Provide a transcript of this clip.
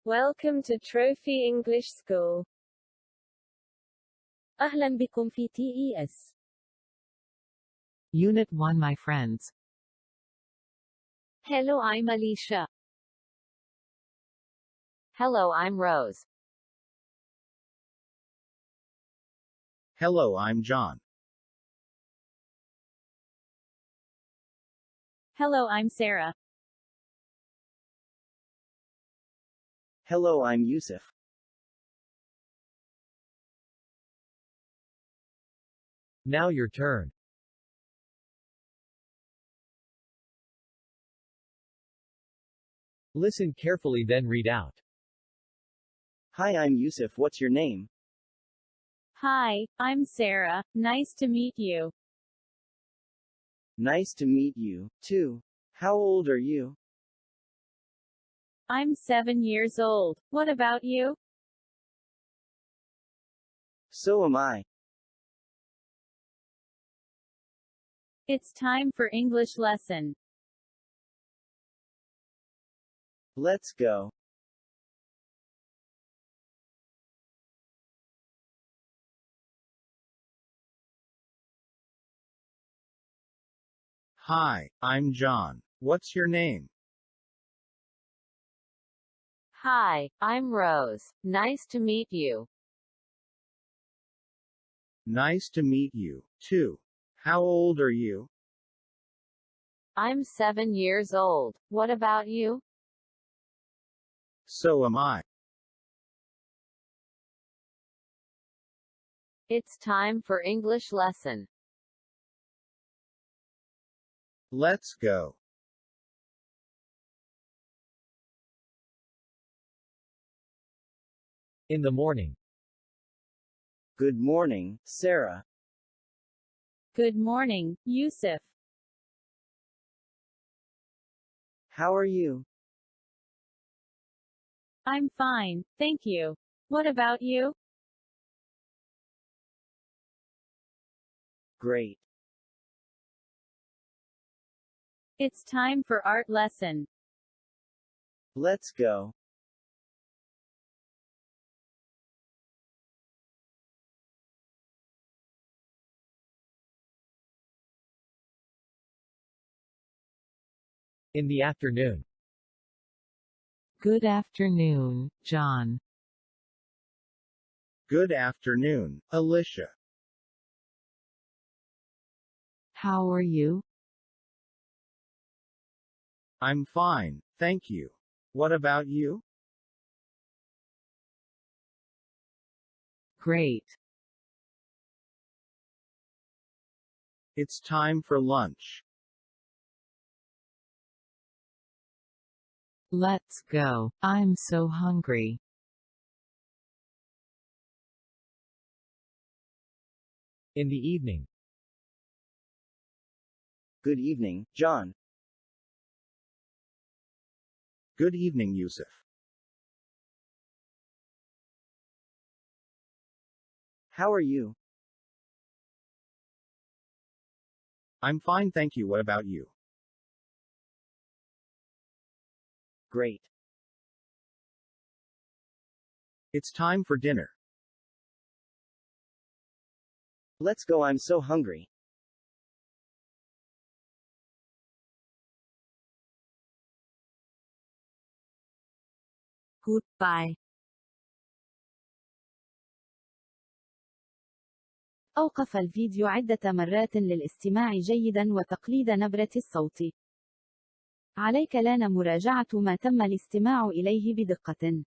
Welcome to Trophy English School. أهلا بكم في TES. Unit 1 My friends. Hello, I'm Alicia. Hello, I'm Rose. Hello, I'm John. Hello, I'm Sarah. Hello, I'm Yusuf. Now your turn. Listen carefully then read out. Hi, I'm Yusuf. What's your name? Hi, I'm Sarah. Nice to meet you. Nice to meet you, too. How old are you? I'm 7 years old. What about you? So am I. It's time for English lesson. Let's go. Hi, I'm John. What's your name? Hi, I'm Rose. Nice to meet you. Nice to meet you, too. How old are you? I'm 7 years old. What about you? So am I. It's time for English lesson. Let's go. In the morning. Good morning, Sarah. Good morning, Yusuf. How are you? I'm fine, thank you. What about you? Great. It's time for art lesson. Let's go. In the afternoon. Good afternoon, John. Good afternoon, Alicia. How are you? I'm fine, thank you. What about you? Great. It's time for lunch. Let's go. I'm so hungry. In the evening. Good evening, John. Good evening, Yusuf. How are you? I'm fine, thank you. What about you? Great. It's time for dinner. Let's go. I'm so hungry. Goodbye. أوقف الفيديو عدة مرات للاستماع جيدا وتقليد نبرة الصوت. عليك الآن مراجعة ما تم الاستماع إليه بدقة.